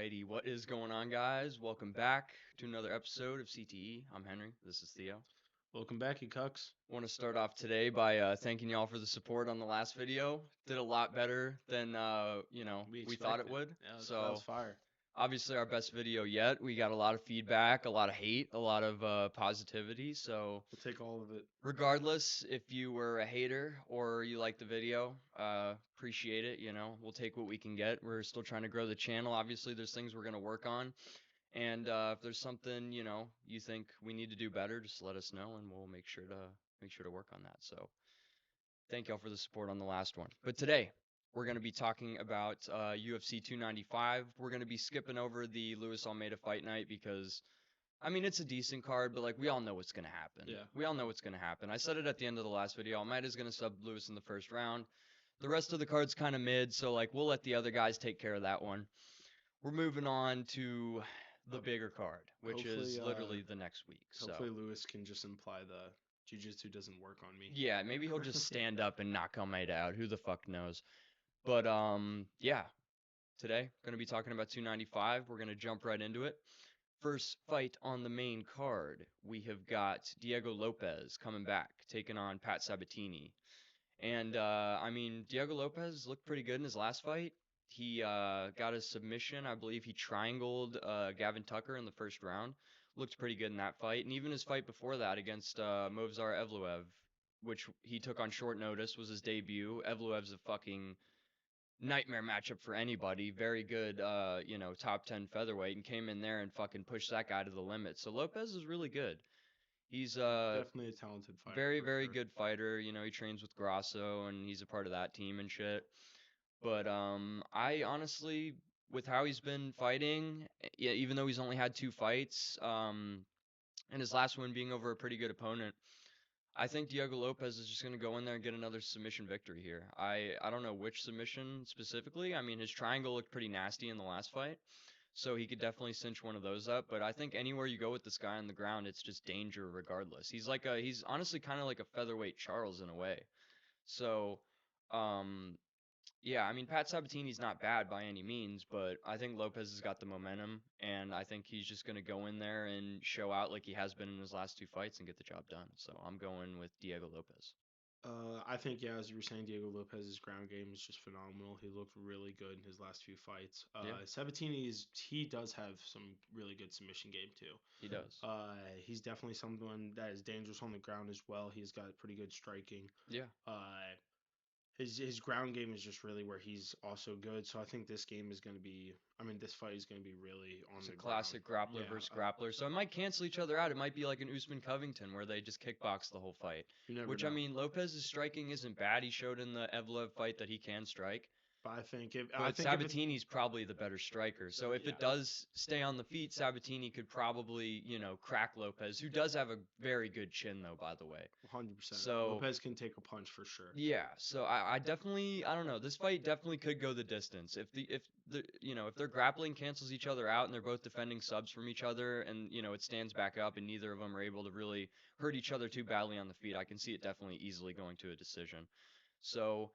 Alrighty, what is going on, guys? Welcome back to another episode of CTE. I'm Henry. This is Theo. Welcome back, you cucks. Want to start off today by thanking y'all for the support on the last video. Did a lot better than we thought it would. Yeah, that was So fire. obviously our best video yet. We got a lot of feedback, a lot of hate, a lot of positivity. So We'll take all of it. regardless, if you were a hater or you liked the video, appreciate it. We'll take what we can get. We're still trying to grow the channel. Obviously, there's things we're gonna work on, and if there's something you think we need to do better, just let us know, and we'll make sure to work on that. So thank y'all for the support on the last one. But today we're gonna be talking about UFC 295. We're gonna be skipping over the Luis Almeida fight night because I mean, it's a decent card, but like we all know what's gonna happen. Yeah. We all know what's gonna happen. I said it at the end of the last video. Almeida's gonna sub Lewis in the first round. The rest of the card's kind of mid, so like we'll let the other guys take care of that one. We're moving on to the bigger card, which is literally the next week. So Hopefully, Lewis can just imply the jiu-jitsu doesn't work on me. yeah, maybe he'll just stand up and knock Almeida out. Who the fuck knows? But yeah. Today, gonna be talking about 295. We're gonna jump right into it. First fight on the main card, we have got Diego Lopes coming back, taking on Pat Sabatini. And, I mean, Diego Lopes looked pretty good in his last fight. He got a submission. I believe he triangled Gavin Tucker in the first round. Looked pretty good in that fight. And even his fight before that against Movsar Evloev, which he took on short notice, was his debut. Evloev's a fucking nightmare matchup for anybody. Very good, top 10 featherweight, and came in there and fucking pushed that guy to the limit. So Lopes is really good. He's Definitely a talented fighter. very, very good fighter. He trains with Grasso, and he's a part of that team and shit. But I honestly, with how he's been fighting, yeah, even though he's only had 2 fights, and his last one being over a pretty good opponent, I think Diego Lopes is just going to go in there and get another submission victory here. I don't know which submission specifically. I mean, his triangle looked pretty nasty in the last fight, so he could definitely cinch one of those up. But I think anywhere you go with this guy on the ground, it's just danger regardless. He's honestly kind of like a featherweight Charles in a way. So, um, yeah, I mean, Pat Sabatini's not bad by any means, but I think Lopes has got the momentum, and I think he's just going to go in there and show out like he has been in his last 2 fights and get the job done. So I'm going with Diego Lopes. I think, yeah, as you were saying, Diego Lopez's ground game is just phenomenal. He looked really good in his last few fights. Yeah. Sabatini he does have some really good submission game too. He does. He's definitely someone that is dangerous on the ground as well. He's got pretty good striking. Yeah. His ground game is just really where he's also good. So I think this game is going to be. I mean, this fight is going to be really on It's the a classic ground. grappler Yeah, versus grappler. So it might cancel each other out. It might be like an Usman Covington where they just kickbox the whole fight. you never Which, know. I mean, Lopez's striking isn't bad. He showed in the Evloev fight that he can strike. But I think if Sabatini's probably the better striker. So if it does stay on the feet, Sabatini could probably, crack Lopes, who does have a very good chin, though, by the way. 100%. So Lopez can take a punch for sure. yeah, so I definitely, I don't know, this fight definitely could go the distance. If their grappling cancels each other out and they're both defending subs from each other, and it stands back up and neither of them are able to really hurt each other too badly on the feet, I can see it definitely easily going to a decision. So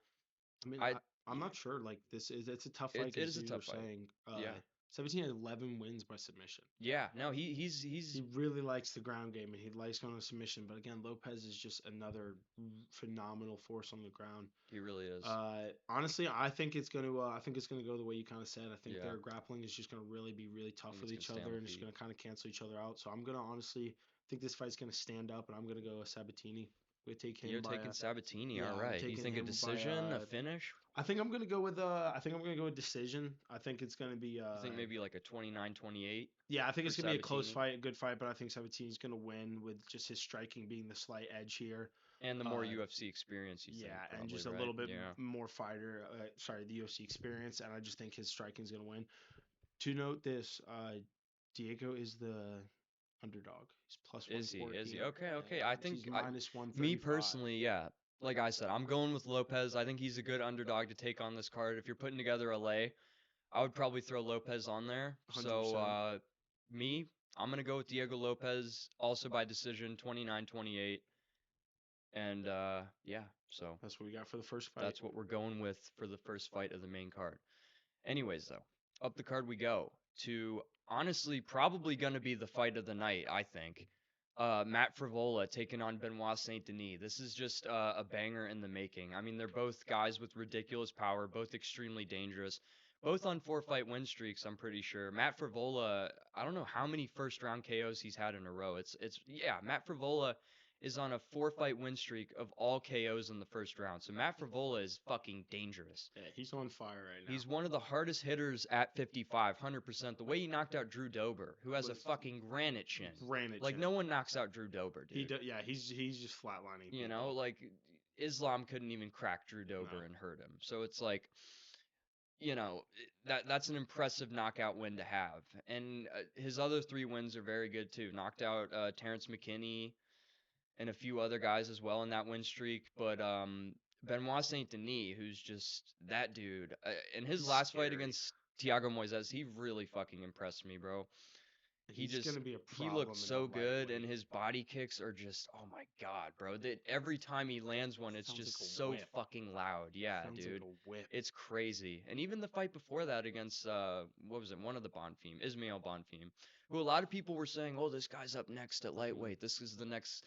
I mean, I I'm not sure. Like it's a tough fight. it is a you tough were fight. saying. Yeah. 17 and 11 wins by submission. Yeah, no, he's He really likes the ground game and he likes going to submission. But again, Lopez is just another phenomenal force on the ground. he really is. Honestly, I think it's going to. I think it's going to go the way you kind of said. I think Yeah. their grappling is just going to really be really tough with it's each gonna stay on other the and it's feet. going to kind of cancel each other out. So I'm going to honestly think this fight's going to stand up and I'm going to go with Sabatini. We take him. You're by taking Sabatini, yeah, all I'm right. You taking think a him by, decision, a finish? I think I'm gonna go with decision. I think it's gonna be I think maybe like a 29-28. yeah, I think it's for gonna be a close Sabatini. fight, a good fight, but I think Sabatini's gonna win with just his striking being the slight edge here. And the more Uh, UFC experience, you yeah, think, and probably, just a right? little bit Yeah. more fighter. The UFC experience, and I just think his striking's gonna win. To note this, Diego is the underdog. He's plus Is he? 114. Is he? Okay. Yeah, I he's think minus 135. me personally, yeah. Like I said, I'm going with Lopez. I think he's a good underdog to take on this card. If you're putting together a lay, I would probably throw Lopez on there. So, 100%. I'm going to go with Diego Lopez, also by decision, 29-28. And, yeah, so That's what we got for the first fight. that's what we're going with for the first fight of the main card. Anyways, though, up the card we go to honestly probably going to be the fight of the night, I think. Matt Frevola taking on Benoit Saint-Denis. This is just a banger in the making. I mean, they're both guys with ridiculous power, both extremely dangerous, both on 4-fight win streaks, I'm pretty sure. Matt Frevola, I don't know how many first round KOs he's had in a row. Yeah, Matt Frevola is on a 4-fight win streak of all KOs in the first round. So Matt Frevola is fucking dangerous. Yeah, he's on fire right now. He's one of the hardest hitters at 55, 100%. The way he knocked out Drew Dober, who has a fucking granite chin. Like, no one knocks out Drew Dober, dude. He's just flatlining people. You know, like, Islam couldn't even crack Drew Dober and hurt him. So it's like, you know, that's an impressive knockout win to have. And his other 3 wins are very good, too. Knocked out Terrence McKinney and a few other guys as well in that win streak. But Benoit Saint-Denis, who's just that dude. In his last fight against Thiago Moises, he really fucking impressed me, bro. He's gonna be a problem. He looked so good, and his body kicks are just, oh my god, bro. Every time he lands one, it's just like so fucking loud. Yeah, dude. Like it's crazy. And even the fight before that against what was it? One of the Bonfim, Ismail Bonfim, who a lot of people were saying, oh, this guy's up next at lightweight. This is the next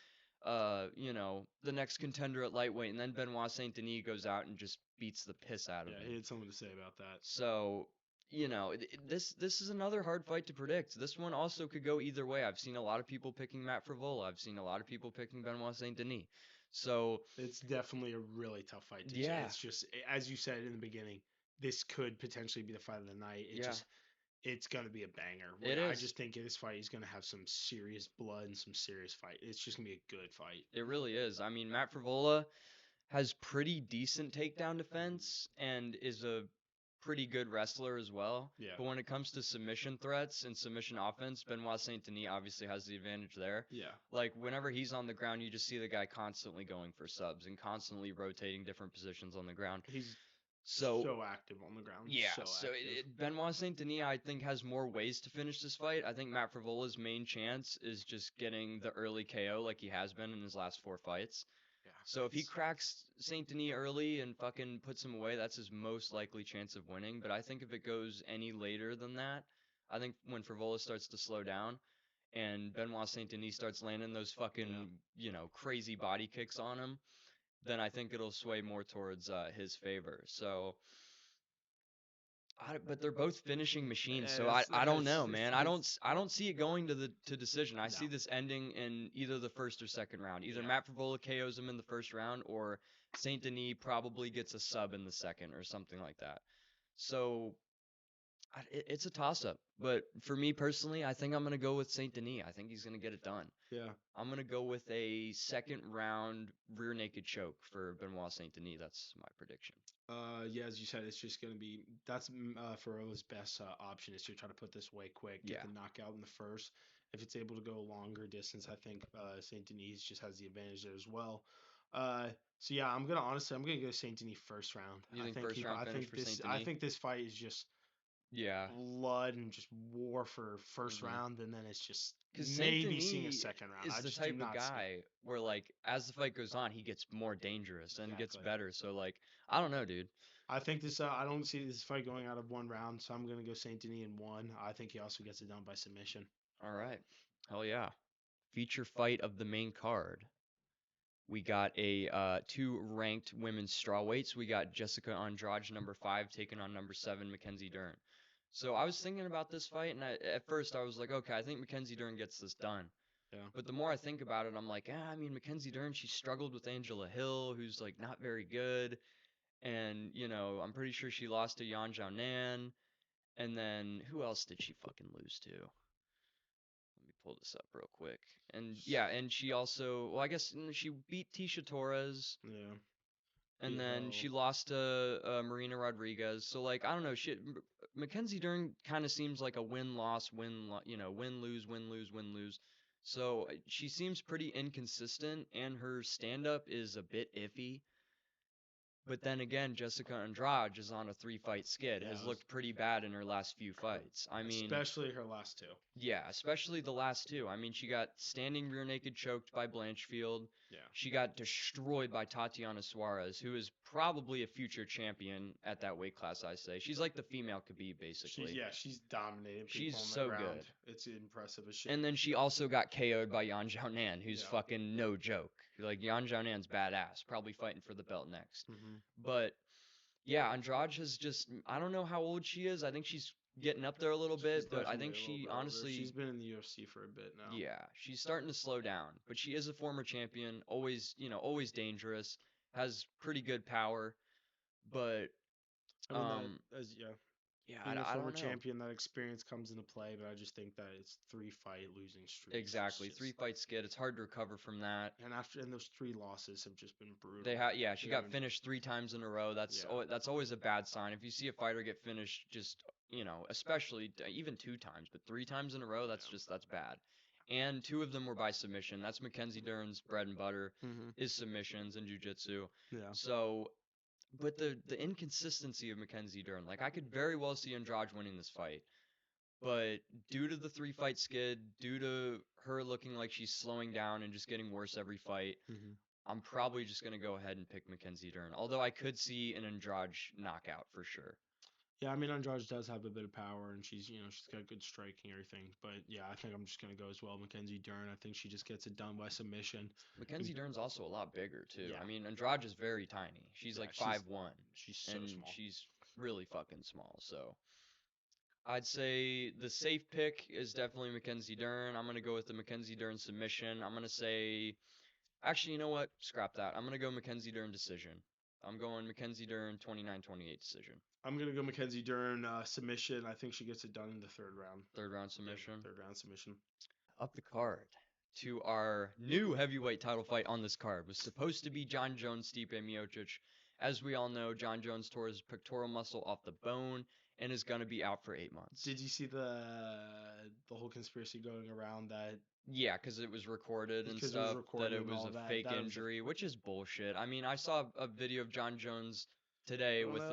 the next contender at lightweight, and then Benoit Saint-Denis goes out and just beats the piss out of him. Yeah, he had something to say about that. So, you know, this is another hard fight to predict. This one also could go either way. I've seen a lot of people picking Matt Frevola. I've seen a lot of people picking Benoit Saint-Denis. So it's definitely a really tough fight to yeah. It's just, as you said in the beginning, this could potentially be the fight of the night. It's going to be a banger. I just think this fight is going to have some serious blood and some serious fight. It's just going to be a good fight. It really is. I mean, Matt Frevola has pretty decent takedown defense and is a pretty good wrestler as well. Yeah. But when it comes to submission threats and submission offense, Benoit Saint-Denis obviously has the advantage there. Yeah. Like, whenever he's on the ground, you just see the guy constantly going for subs and constantly rotating different positions on the ground. He's so active on the ground. Yeah, so Benoit Saint-Denis, I think, has more ways to finish this fight. I think Matt Frevola's main chance is just getting the early KO like he has been in his last 4 fights. Yeah, so if he cracks Saint-Denis early and fucking puts him away, that's his most likely chance of winning. But I think if it goes any later than that, I think when Frevola starts to slow down and Benoit Saint-Denis starts landing those fucking, crazy body kicks on him, then I think it'll sway more towards his favor. So, but they're both finishing machines, so I don't know, man. I don't see it going to decision. I see this ending in either the first or second round. Either Matt Frevola KOs him in the first round, or Saint-Denis probably gets a sub in the second or something like that. So it's a toss-up. But for me personally, I think I'm going to go with Saint-Denis. I think he's going to get it done. Yeah. I'm going to go with a second round rear naked choke for Benoit Saint-Denis. That's my prediction. Yeah, as you said, it's just going to be – that's Ferrola's best option is to try to put this away quick, get the knockout in the first. If it's able to go a longer distance, I think Saint-Denis just has the advantage there as well. So, yeah, I'm going to go Saint-Denis first round. You think first round finish for Saint-Denis? I think this fight is just – blood and just war for first round, and then it's just maybe seeing a second round. Is the type of guy where, like, as the fight goes on, he gets more dangerous and gets better. So, like, I don't know, dude. I think this. I don't see this fight going out of 1 round, so I'm gonna go Saint-Denis in 1. I think he also gets it done by submission. All right, hell yeah! Feature fight of the main card. We got a 2 ranked women's strawweights. We got Jessica Andrade, number 5, taking on number 7, Mackenzie Dern. So I was thinking about this fight, and at first I was like, okay, I think Mackenzie Dern gets this done. Yeah. But the more I think about it, I'm like, I mean, Mackenzie Dern, she struggled with Angela Hill, who's, like, not very good. And, I'm pretty sure she lost to Yan Xiaonan. And then who else did she fucking lose to? Let me pull this up real quick. And, yeah, and she also, well, I guess she beat Tisha Torres. Yeah. And then she lost to Marina Rodriguez. So, like, I don't know. Mackenzie Dern kind of seems like a win-loss, win-lose, win-lose, win-lose. So she seems pretty inconsistent, and her stand-up is a bit iffy. But then again, Jessica Andrade is on a 3-fight skid. Has looked pretty bad in her last few fights. I mean, especially her last 2. Yeah, especially the last 2. I mean, she got standing rear naked choked by Blanchfield. Yeah. She got destroyed by Tatiana Suarez, who is probably a future champion at that weight class, I say. She's like the female Khabib, basically. She's dominating people She's on the so ground. good. It's impressive as shit. And then she also got KO'd by Yan Xiaonan, who's fucking no joke. Like, Yan Xiaonan's badass, probably fighting for the belt next. But, yeah, Andrade has just, I don't know how old she is. I think she's getting up there a little bit, but I think she honestly... She's been in the UFC for a bit now. Yeah, she's starting to slow down, but she is a former champion, always, always dangerous, has pretty good power, but yeah, being a I former don't know. champion, that experience comes into play, but I just think that it's 3-fight losing streak. Exactly, 3-fight skid. It's hard to recover from that. And those 3 losses have just been brutal. She got finished 3 times in a row. That's always a bad sign. If you see a fighter get finished, just especially even 2 times, but 3 times in a row, that's bad. And 2 of them were by submission. That's Mackenzie Dern's bread and butter is submissions and jiu-jitsu. Yeah. So. But the inconsistency of Mackenzie Dern, like I could very well see Andrade winning this fight, but due to the 3-fight skid, due to her looking like she's slowing down and just getting worse every fight, I'm probably just gonna go ahead and pick Mackenzie Dern. Although I could see an Andrade knockout for sure. Yeah, I mean Andrade does have a bit of power, and she's got good striking and everything. But yeah, I think I'm just gonna go as well. Mackenzie Dern. I think she just gets it done by submission. Mackenzie Dern's also a lot bigger too. Yeah. I mean Andrade is very tiny. She's like 5'1". She's so small. She's really fucking small. So I'd say the safe pick is definitely Mackenzie Dern. I'm gonna go with the Mackenzie Dern submission. I'm gonna say, actually, you know what? Scrap that. I'm gonna go Mackenzie Dern decision. I'm going Mackenzie Dern 29-28 decision. I'm going to go Mackenzie Dern submission. I think she gets it done in the 3rd round. 3rd round submission? Yeah, 3rd round submission. Up the card to our new heavyweight title fight on this card was supposed to be Jon Jones, Stipe Miocic. As we all know, Jon Jones tore his pectoral muscle off the bone and is going to be out for 8 months. Did you see the whole conspiracy going around that? Yeah, because it was recorded and stuff, that it was a fake injury, which is bullshit. I mean, I saw a video of Jon Jones today with,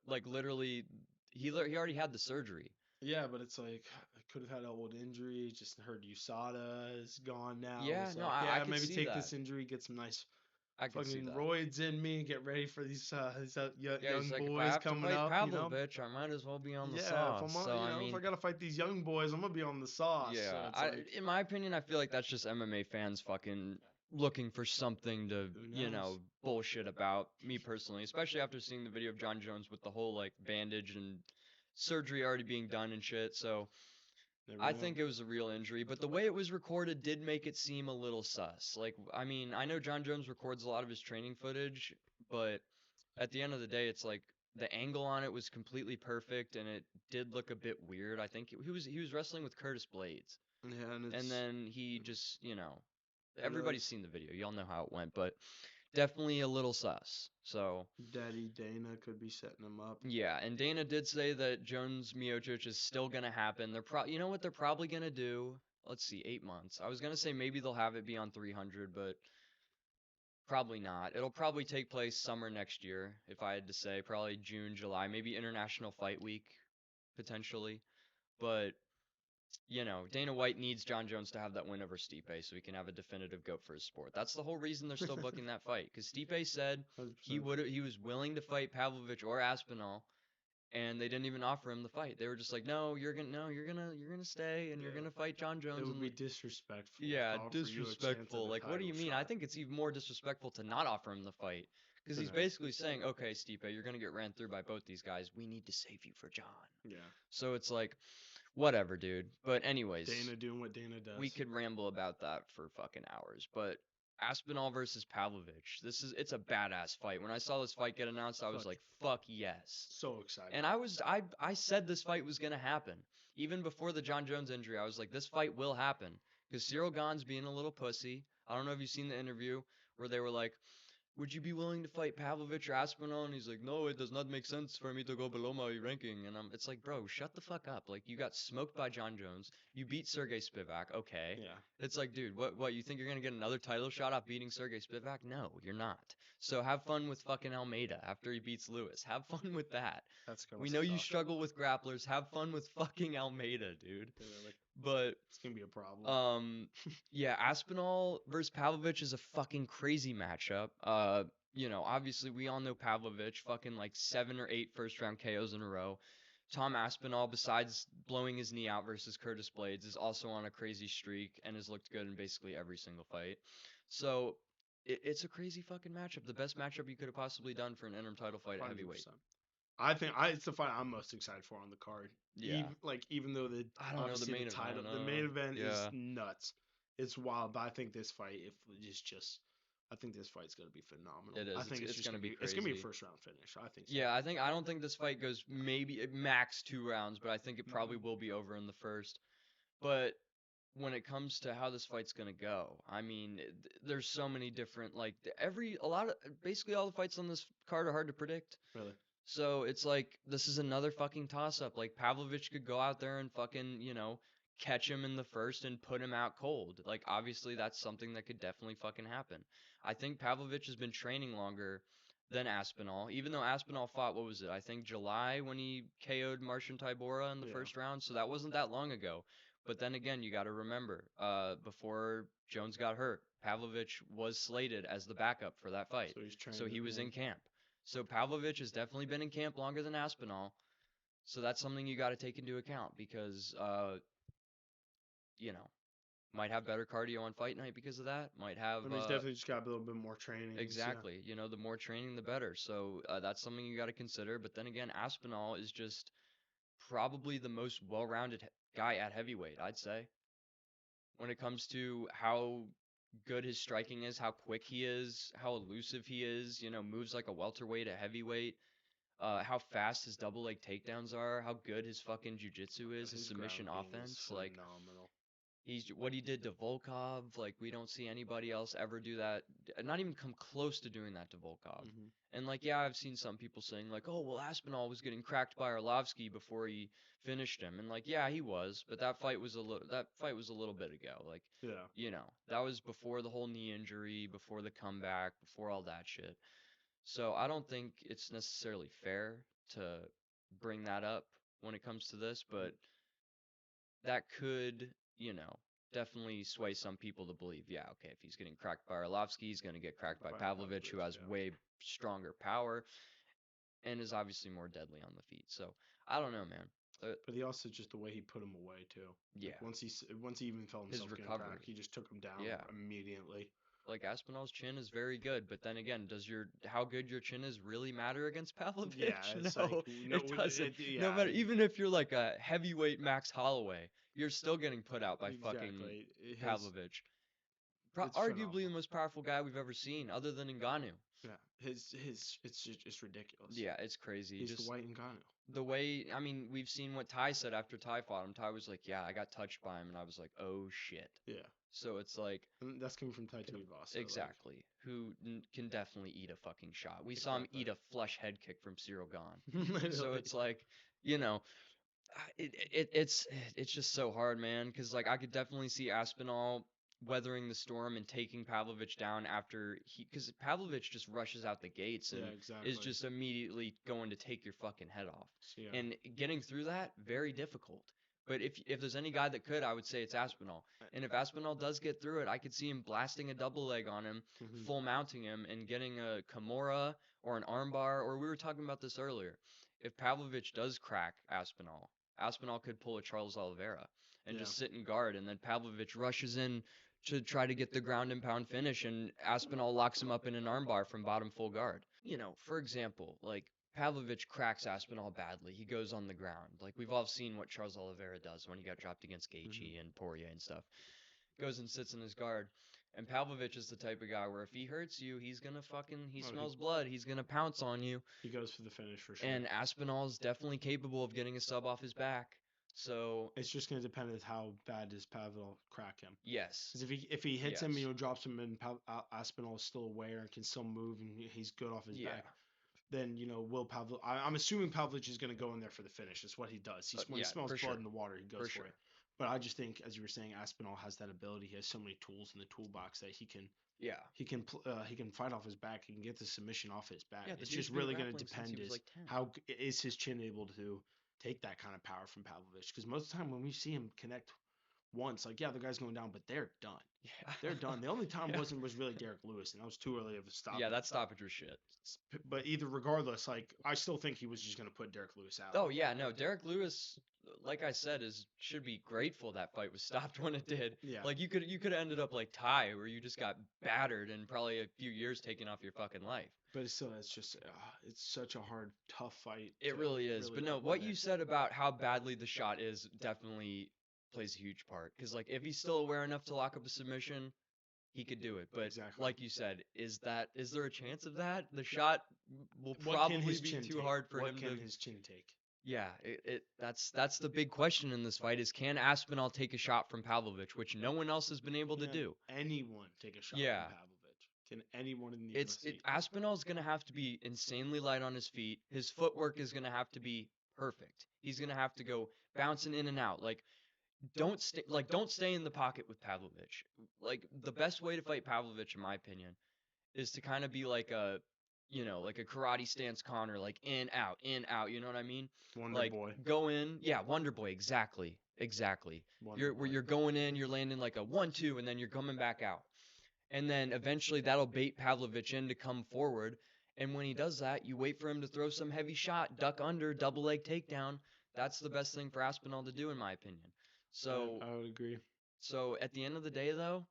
like, literally, he already had the surgery. Yeah, but it's like, could have had an old injury, just heard USADA is gone now. Yeah, no, I could maybe see take that. this injury, get some nice fucking that. roids in me, get ready for these young like, boys coming up. Pavlovich, I might as well be on the sauce. If I gotta fight these young boys, I'm gonna be on the sauce. Yeah, so in my opinion, I feel like that's just MMA fans fucking looking for something to, bullshit about. Me personally, especially after seeing the video of Jon Jones with the whole like bandage and surgery already being done and shit. So I think it was a real injury, but the way it was recorded did make it seem a little sus. Like, I mean, I know Jon Jones records a lot of his training footage, but at the end of the day, it's like the angle on it was completely perfect, and it did look a bit weird. I think he was wrestling with Curtis Blades. Yeah, and then he just, everybody's seen the video. Y'all know how it went, but definitely a little sus. So Daddy Dana could be setting him up. Yeah, and Dana did say that Jones Miocic is still gonna happen. You know what they're probably gonna do? Let's see, 8 months. I was gonna say maybe they'll have it be on 300, but probably not. It'll probably take place summer next year, if I had to say, probably June, July, maybe International Fight Week, potentially. But Dana White needs Jon Jones to have that win over Stipe so he can have a definitive GOAT for his sport. That's the whole reason they're still booking that fight. Because Stipe said 100%. he was willing to fight Pavlovich or Aspinall, and they didn't even offer him the fight. They were just like, "No, you're gonna stay, and you're gonna fight Jon Jones." It would be disrespectful. Yeah, disrespectful. Like, what do you mean? I think it's even more disrespectful to not offer him the fight. Because he's basically saying, "Okay, Stipe, you're gonna get ran through by both these guys. We need to save you for Jon." Yeah. So it's like, whatever, dude. But anyways, Dana doing what Dana does. We could ramble about that for fucking hours. But Aspinall versus Pavlovich. It's a badass fight. When I saw this fight get announced, I was like, fuck yes. So excited. And I said this fight was gonna happen. Even before the Jon Jones injury, I was like, this fight will happen. Because Cyril Gane's being a little pussy. I don't know if you've seen the interview where they were like, would you be willing to fight Pavlovich or Aspinall? And he's like, no, it does not make sense for me to go below my ranking. And it's like, bro, shut the fuck up. Like, you got smoked by Jon Jones. You beat Sergei Spivak. Okay. Yeah. It's like, dude, what, you think you're going to get another title shot off beating Sergei Spivak? No, you're not. So have fun with fucking Almeida after he beats Lewis. Have fun with that. We know you struggle with grapplers. Have fun with fucking Almeida, dude. Yeah, but it's going to be a problem. Yeah, Aspinall versus Pavlovich is a fucking crazy matchup. obviously we all know Pavlovich, fucking like 7 or 8 first-round KOs in a row. Tom Aspinall, besides blowing his knee out versus Curtis Blades, is also on a crazy streak and has looked good in basically every single fight. So it's a crazy fucking matchup. The best matchup you could have possibly done for an interim title fight at heavyweight. 100%. I think it's the fight I'm most excited for on the card. Yeah. Even though I don't know the main title, event. the main event is Yeah. nuts. It's wild, but I think this fight, if it's just, I think this fight's gonna be phenomenal. It is. I think It's just gonna be it's gonna be a crazy. first round finish. I think so. Yeah, I don't think this fight goes maybe max 2 rounds, but I think it probably will be over in the first. But when it comes to how this fight's gonna go, I mean, there's so many different basically all the fights on this card are hard to predict. Really? So it's like this is another fucking toss up. Like Pavlovich could go out there and fucking, catch him in the first and put him out cold. Like obviously that's something that could definitely fucking happen. I think Pavlovich has been training longer than Aspinall, even though Aspinall fought, what was it? I think July when he KO'd Marcin Tybura in the first round, so that wasn't that long ago. But then again, you got to remember, before Jones got hurt, Pavlovich was slated as the backup for that fight. So he was in camp. So Pavlovich has definitely been in camp longer than Aspinall. So that's something you got to take into account because, you know, might have better cardio on fight night because of that. Might have. I mean, he's definitely just got a little bit more training. Exactly. The more training, the better. So that's something you got to consider. But then again, Aspinall is just probably the most well-rounded guy at heavyweight, I'd say. When it comes to how good his striking is, how quick he is, how elusive he is, moves like a welterweight at heavyweight. How fast his double leg takedowns are, how good his fucking jujitsu is, his submission offense. Like phenomenal. what he did to Volkov, like we don't see anybody else ever do that. Not even come close to doing that to Volkov. Mm-hmm. And like, yeah, I've seen some people saying like, oh well, Aspinall was getting cracked by Arlovsky before he finished him, and like, yeah, he was, but that fight was a little bit ago. Like, that was before the whole knee injury, before the comeback, before all that shit. So I don't think it's necessarily fair to bring that up when it comes to this, but that could, definitely sway some people to believe, yeah, okay, if he's getting cracked by Arlovsky, he's going to get cracked by Pavlovich, who has way stronger power and is obviously more deadly on the feet. So I don't know, man. But he also just the way he put him away too. Yeah. Like once he even felt himself getting cracked, he just took him down immediately. Like Aspinall's chin is very good, but then again, does how good your chin is really matter against Pavlovich? Yeah, it doesn't. No matter, even if you're like a heavyweight Max Holloway, you're still getting put out by fucking Pavlovich. Arguably the most powerful guy we've ever seen, other than Ngannou. Yeah, it's ridiculous. Yeah, it's crazy. He's the white Ngannou. The way, I mean, we've seen what Ty said after Ty fought him. Ty was like, yeah, I got touched by him, and I was like, oh shit. Yeah. So it's like, and that's coming from Tai Tuivasa. Exactly. Like, who can definitely eat a fucking shot. We saw him eat a flush head kick from Cyril Gane. So it's like, it's just so hard, man. Because like I could definitely see Aspinall weathering the storm and taking Pavlovich down because Pavlovich just rushes out the gates and is just immediately going to take your fucking head off. And getting through that, very difficult. But if there's any guy that could, I would say it's Aspinall. And if Aspinall does get through it, I could see him blasting a double leg on him, full mounting him, and getting a Kimura or an armbar. Or we were talking about this earlier. If Pavlovich does crack Aspinall, Aspinall could pull a Charles Oliveira and just sit in guard, and then Pavlovich rushes in to try to get the ground and pound finish, and Aspinall locks him up in an armbar from bottom full guard. For example, like Pavlovich cracks Aspinall badly. He goes on the ground. Like we've all seen what Charles Oliveira does when he got dropped against Gaethje and Poirier and stuff. Goes and sits in his guard. And Pavlovich is the type of guy where if he hurts you, he's gonna smells blood. He's gonna pounce on you. He goes for the finish for sure. And Aspinall is definitely capable of getting a sub off his back. So it's just gonna depend on how bad does Pavel crack him. Yes. Because if he hits him, drops him, and Aspinall is still aware and can still move, and he's good off his back. Then will Pavlovich? I'm assuming Pavlovich is going to go in there for the finish. That's what he does. When he smells blood in the water, he goes for it. But I just think, as you were saying, Aspinall has that ability. He has so many tools in the toolbox that he can. Yeah. He can fight off his back. He can get the submission off his back. Yeah, it's just really going to depend how is his chin able to take that kind of power from Pavlovich. Because most of the time when we see him connect once. Like, yeah, the guy's going down, but they're done. Yeah. They're done. The only time was really Derek Lewis, and that was too early of a stop. Yeah, that stoppage was shit. But regardless, like, I still think he was just gonna put Derek Lewis out. Oh yeah, no, Derek Lewis, like I said, should be grateful that fight was stopped when it did. Yeah. Like you could have ended up like Ty, where you just got battered and probably a few years taken off your fucking life. But it's just it's such a hard, tough fight. It really is. But no, what you said about how badly the shot is definitely plays a huge part. Because like if he's still aware enough to lock up a submission, he could do it. But exactly. like you said, is there a chance of that? The shot will probably be too hard for him to. What can his chin take? Yeah, that's the big question in this fight is can Aspinall take a shot from Pavlovich, which no one else has been able to do. Anyone take a shot from Pavlovich? Can anyone in the UFC? Aspinall's going to have to be insanely light on his feet. His footwork is going to have to be perfect. He's going to have to go bouncing in and out. Like don't stay in the pocket with Pavlovich. Like the best way to fight Pavlovich in my opinion is to kind of be like a karate stance Connor, like in out, you know what I mean? Wonder Boy. Go in, yeah, Wonder Boy, exactly. You're going in, you're landing like a 1-2 and then you're coming back out. And then eventually that'll bait Pavlovich in to come forward. And when he does that, you wait for him to throw some heavy shot, duck under, double leg takedown. That's the best thing for Aspinall to do, in my opinion. So I would agree. So at the end of the day, though,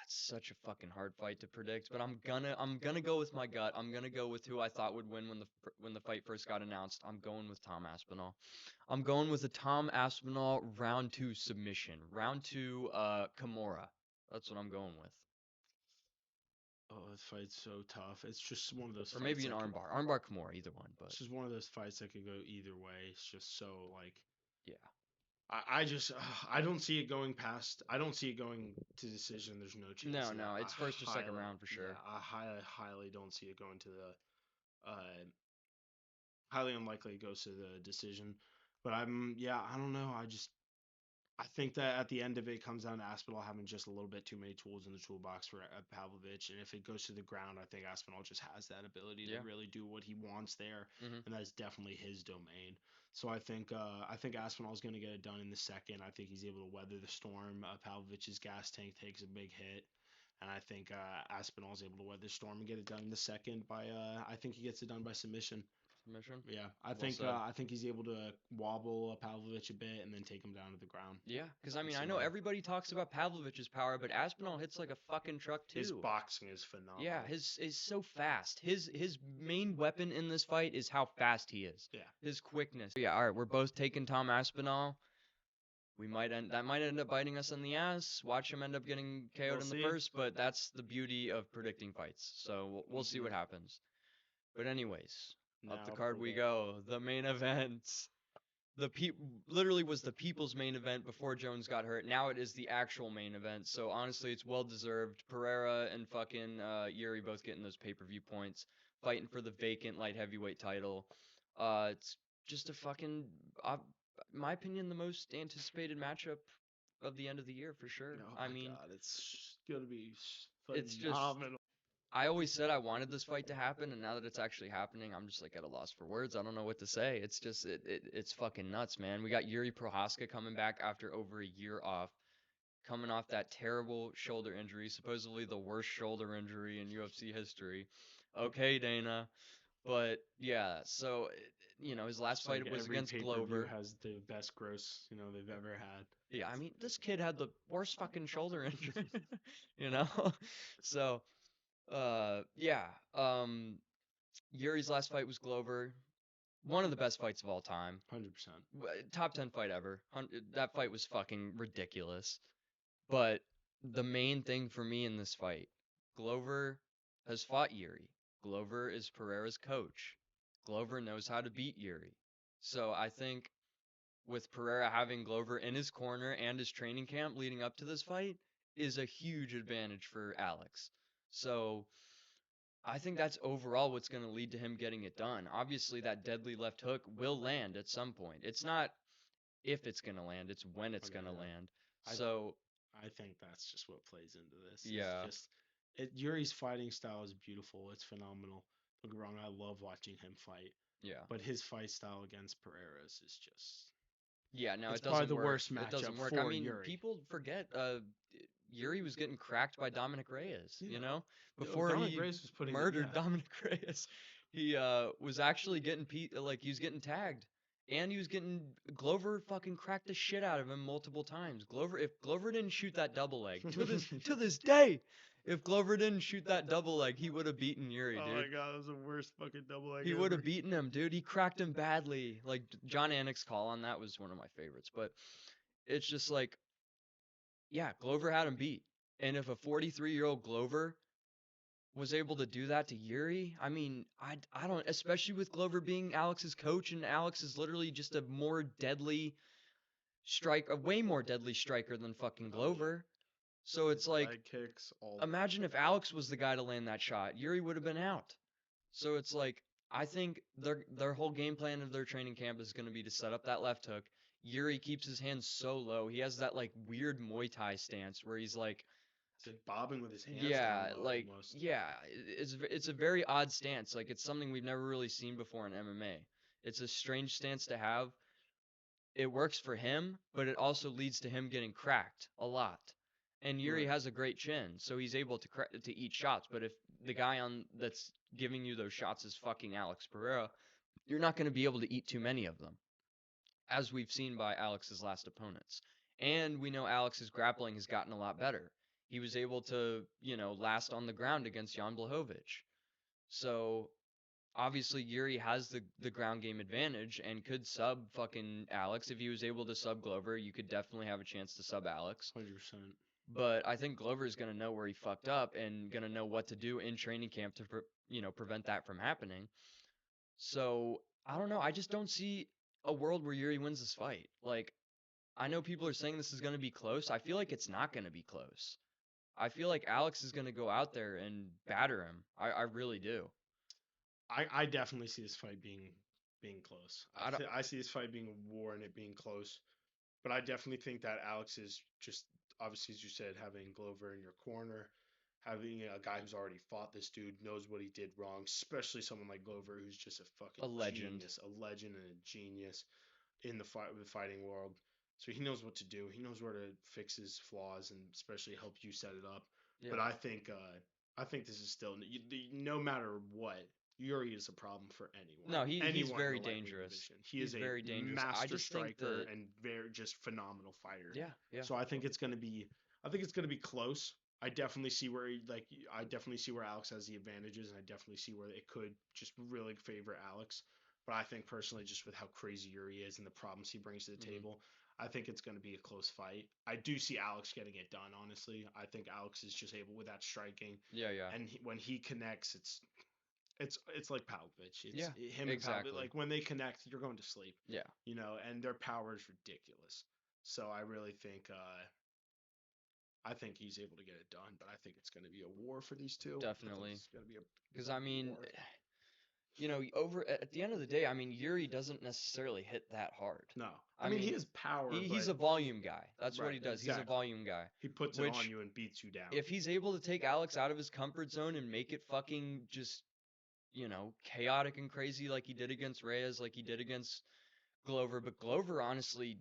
it's such a fucking hard fight to predict. But I'm gonna go with my gut. I'm gonna go with who I thought would win when the fight first got announced. I'm going with Tom Aspinall. I'm going with a Tom Aspinall round 2 submission. Round 2 Kimura. That's what I'm going with. Oh, this fight's so tough. It's just one of those. Or maybe an armbar. Armbar Kimura, either one. But it's just one of those fights that could go either way. It's just so like. Yeah. I don't see it going past. I don't see it going to decision. There's no chance. No, it's first or second round for sure. Yeah, I highly don't see it going to the. Highly unlikely it goes to the decision. But I don't know. I think that at the end of it comes down to Aspinall having just a little bit too many tools in the toolbox for Pavlovich, and if it goes to the ground, I think Aspinall just has that ability to really do what he wants there, and that's definitely his domain. So I think Aspinall's going to get it done in the second. I think he's able to weather the storm. Pavlovich's gas tank takes a big hit, and I think Aspinall's able to weather the storm and get it done in the second by. I think he gets it done by submission. Yeah, I think he's able to wobble Pavlovich a bit and then take him down to the ground. Yeah, because I mean I know everybody talks about Pavlovich's power, but Aspinall hits like a fucking truck too. His boxing is phenomenal. Yeah, his is so fast. His main weapon in this fight is how fast he is. Yeah, his quickness. Yeah, all right, we're both taking Tom Aspinall. That might end up biting us in the ass. Watch him end up getting KO'd in the first, but that's the beauty of predicting fights. So we'll see what happens. But anyways. Up the card we go. The main event. Literally was the people's main event before Jones got hurt. Now it is the actual main event. So honestly, it's well deserved. Pereira and fucking Jiri both getting those pay-per-view points, fighting for the vacant light heavyweight title. It's just a fucking, in my opinion, the most anticipated matchup of the end of the year for sure. Oh my God, it's gonna be phenomenal. It's just. I always said I wanted this fight to happen, and now that it's actually happening, I'm just like at a loss for words. I don't know what to say. It's just it's fucking nuts, man. We got Jiri Prochazka coming back after over a year off, coming off that terrible shoulder injury, supposedly the worst shoulder injury in UFC history. Okay, Dana, but yeah. So his last fight was against Glover. Has the best gross they've ever had. Yeah, I mean this kid had the worst fucking shoulder injury, so. Yuri's last fight was Glover. One of the best fights of all time. 100%. Top 10 fight ever. That fight was fucking ridiculous. But the main thing for me in this fight, Glover has fought Jiri. Glover is Pereira's coach. Glover knows how to beat Jiri. So I think with Pereira having Glover in his corner and his training camp leading up to this fight is a huge advantage for Alex. So I think that's overall what's going to lead to him getting it done. Obviously, that deadly left hook will land at some point. It's not if it's going to land, it's when it's going to land. I think that's just what plays into this. Yeah. Yuri's fighting style is beautiful. It's phenomenal. Don't get me wrong, I love watching him fight. Yeah. But his fight style against Pereira's is just... Yeah, no, it's it probably doesn't the work. worst It matchup doesn't work. I for mean, Yuri. people forget Yuri was getting cracked by Dominic Reyes, Yeah. you know? Yo, Before Dominic he Reyes was putting murdered Dominic Reyes, he was actually getting like he was getting tagged. And he was getting Glover fucking cracked the shit out of him multiple times. If Glover didn't shoot that double leg to this day, if Glover didn't shoot that double leg, he would have beaten Yuri, dude. Oh my god, that was the worst fucking double leg He ever. would have beaten him, dude. He cracked him badly. Like John Anik's call on that was one of my favorites. But it's just like, yeah, Glover had him beat. And if a 43-year-old Glover was able to do that to Yuri, I mean, I don't, especially with Glover being Alex's coach, and Alex is literally just a way more deadly striker than fucking Glover. So it's like, leg kicks, all imagine if Alex was the guy to land that shot, Yuri would have been out. So it's like, I think their whole game plan of their training camp is going to be to set up that left hook. Yuri keeps his hands so low. He has that like weird Muay Thai stance where he's like, it's like bobbing with his hands yeah, down low like almost. yeah, it's a very odd stance. Like it's something we've never really seen before in MMA. It's a strange stance to have. It works for him, but it also leads to him getting cracked a lot. And Yuri Right. has a great chin, so he's able to eat shots. But if the guy that's giving you those shots is fucking Alex Pereira, you're not going to be able to eat too many of them, as we've seen by Alex's last opponents. And we know Alex's grappling has gotten a lot better. He was able to, last on the ground against Jan Blachowicz. So obviously Yuri has the ground game advantage and could sub fucking Alex. If he was able to sub Glover, you could definitely have a chance to sub Alex. 100%. But I think Glover is going to know where he fucked up and going to know what to do in training camp to prevent that from happening. So I don't know. I just don't see a world where Yuri wins this fight. Like, I know people are saying this is going to be close. I feel like it's not going to be close. I feel like Alex is going to go out there and batter him. I really do. I definitely see this fight being close. I see this fight being a war and it being close. But I definitely think that Alex is just, obviously, as you said, having Glover in your corner, having a guy who's already fought this dude, knows what he did wrong, especially someone like Glover who's just a fucking legend. genius, a legend and a genius in the fighting world. So he knows what to do. He knows where to fix his flaws and especially help you set it up. Yeah. But I think this is still, no matter what, Yuri is a problem for anyone. No, he's very dangerous. He is very dangerous. Master striker and very just phenomenal fighter. Yeah, yeah. So I think it's gonna be close. I definitely see where Alex has the advantages, and I definitely see where it could just really favor Alex. But I think personally, just with how crazy Yuri is and the problems he brings to the table, I think it's going to be a close fight. I do see Alex getting it done, honestly. I think Alex is just able with that striking. Yeah, yeah. And when he connects, it's like Pavlovich. Yeah, him exactly. And Pavlovich, like when they connect, you're going to sleep. Yeah. And their power is ridiculous. So I really think he's able to get it done, but I think it's going to be a war for these two. Definitely. It's going to be because I mean, over at the end of the day, I mean, Yuri doesn't necessarily hit that hard. No, I mean he has power. He's a volume guy. That's what he does. Exactly. He's a volume guy. He puts it on you and beats you down. If he's able to take Alex out of his comfort zone and make it fucking just, chaotic and crazy like he did against Reyes, like he did against Glover, but Glover honestly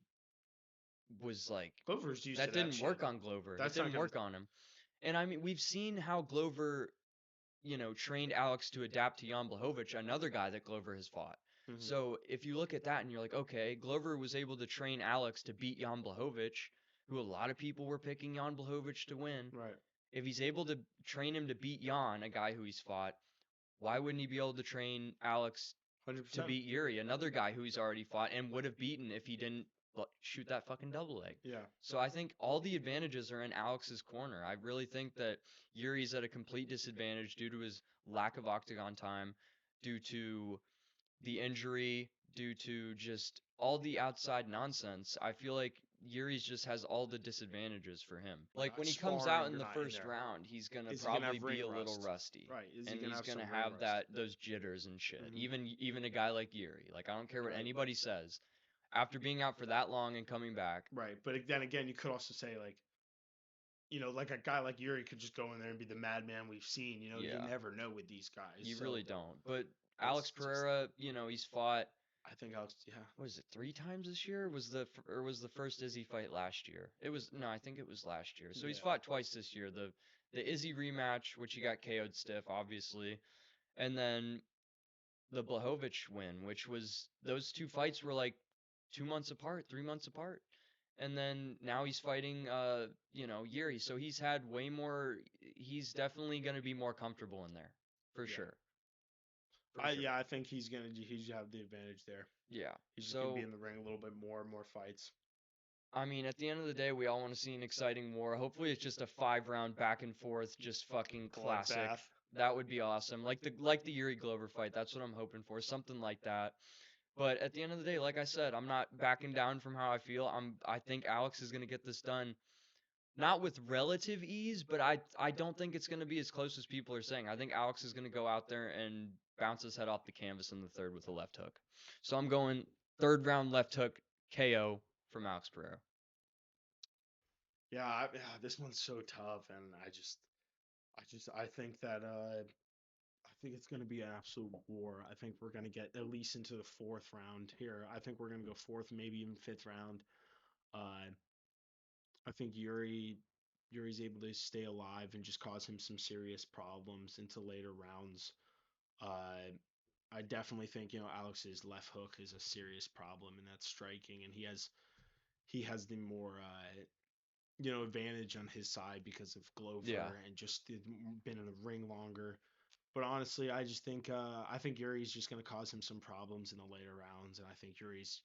was like, Glover's used that to didn't work on Glover. That didn't work on him. And I mean, we've seen how Glover, trained Alex to adapt to Jan Blachowicz, another guy that Glover has fought. Mm-hmm. So if you look at that and you're like, okay, Glover was able to train Alex to beat Jan Blachowicz, who a lot of people were picking Jan Blachowicz to win. Right. If he's able to train him to beat Jan, a guy who he's fought, why wouldn't he be able to train Alex 100%. to beat Yuri, another guy who he's already fought and would have beaten if he didn't shoot that fucking double leg? Yeah. So I think all the advantages are in Alex's corner. I really think that Yuri's at a complete disadvantage due to his lack of octagon time, due to the injury, due to just all the outside nonsense. I feel like Yuri's just has all the disadvantages for him. Like when he comes out in the first round, he's gonna probably be a little rusty, right? And he's gonna have those jitters and shit. Mm-hmm. Even a guy like Yuri, like I don't care what anybody says, after being out for that long and coming back, right? But then again, you could also say like, like a guy like Yuri could just go in there and be the madman we've seen. You never know with these guys. You really don't. But Alex Pereira, he's fought I think Alex, yeah. Was it 3 times this year? Was the first Izzy fight last year? It was no, I think it was last year. So he's fought twice this year. The Izzy rematch, which he got KO'd stiff, obviously, and then the Blachowicz win, which was those 2 fights were like 2 months apart, 3 months apart. And then now he's fighting Jiri. So he's had way more. He's definitely going to be more comfortable in there, for sure. I think he's gonna have the advantage there. Yeah. He's just gonna be in the ring a little bit more fights. I mean, at the end of the day, we all want to see an exciting war. Hopefully, it's just a 5-round back and forth, just fucking classic. That would be awesome. Like the Yuri Glover fight. That's what I'm hoping for. Something like that. But at the end of the day, like I said, I'm not backing down from how I feel. I think Alex is gonna get this done. Not with relative ease, but I don't think it's gonna be as close as people are saying. I think Alex is gonna go out there and bounce his head off the canvas in the third with a left hook. So I'm going third round left hook KO from Alex Pereira. Yeah, this one's so tough, and I think that I think it's going to be an absolute war. I think we're going to get at least into the fourth round here. I think we're going to go fourth, maybe even fifth round. I think Yuri's able to stay alive and just cause him some serious problems into later rounds. I definitely think Alex's left hook is a serious problem, and that's striking, and he has the more advantage on his side because of Glover and just been in the ring longer. But honestly, I think Yuri's just going to cause him some problems in the later rounds, and I think Yuri's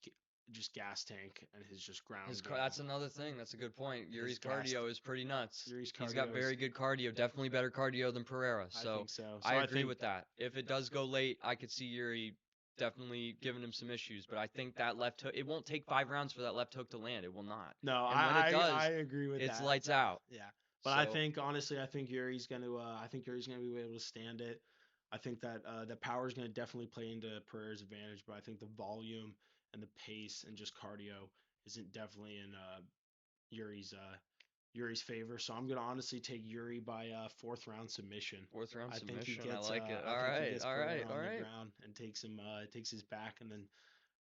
just gas tank and his just ground. That's another thing. That's a good point. Yuri's cardio is pretty nuts. He's got very good cardio, definitely better cardio than Pereira. So I think so. I agree with that. If it does go late, I could see Yuri definitely giving him some issues. But I think that left hook, it won't take 5 rounds for that left hook to land. It will not. No, and when it does, I agree with that. It's lights out. Yeah. But I think honestly, I think Yuri's gonna be able to stand it. I think that the power is gonna definitely play into Pereira's advantage, but I think the volume and the pace and just cardio isn't definitely in Yuri's favor. So I'm gonna honestly take Yuri by fourth round submission. Fourth round submission. I think he gets, I like it. All right. On the ground and takes his back and then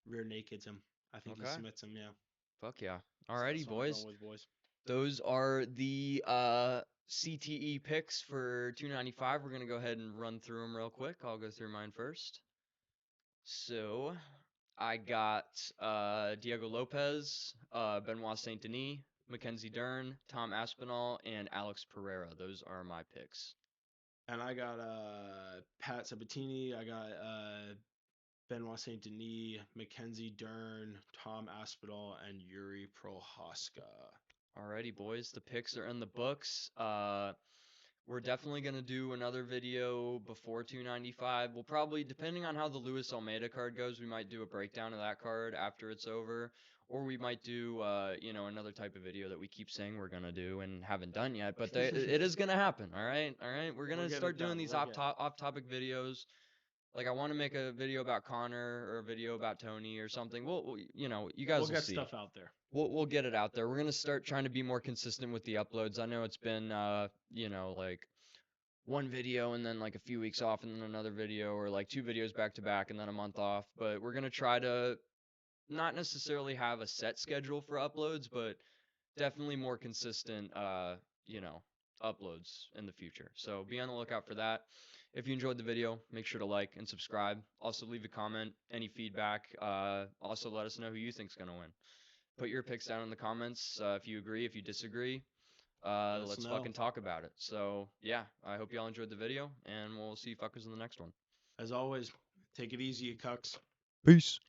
rear nakeds him. I think he submits him. Yeah. Fuck yeah. Alrighty, boys. Those are the CTE picks for 295. We're going to go ahead and run through them real quick. I'll go through mine first. So I got Diego Lopes, Benoit Saint-Denis, Mackenzie Dern, Tom Aspinall, and Alex Pereira. Those are my picks. And I got Pat Sabatini. I got Benoit Saint-Denis, Mackenzie Dern, Tom Aspinall, and Jiri Prochazka. Alrighty, boys. The picks are in the books. We're definitely going to do another video before 295. We'll probably, depending on how the Luis Almeida card goes, we might do a breakdown of that card after it's over. Or we might do, another type of video that we keep saying we're going to do and haven't done yet. But it is going to happen, all right? All right? We're going to start doing these off-topic videos. Like, I want to make a video about Connor or a video about Tony or something. You guys will see. We'll get stuff out there. We'll get it out there. We're going to start trying to be more consistent with the uploads. I know it's been, like one video and then like a few weeks off and then another video, or like 2 videos back to back and then a month off. But we're going to try to not necessarily have a set schedule for uploads, but definitely more consistent, uploads in the future. So be on the lookout for that. If you enjoyed the video, make sure to like and subscribe. Also leave a comment, any feedback. Also let us know who you think is going to win. Put your picks down in the comments if you agree, if you disagree. Let's fucking talk about it. So, yeah, I hope y'all enjoyed the video, and we'll see you fuckers in the next one. As always, take it easy, you cucks. Peace.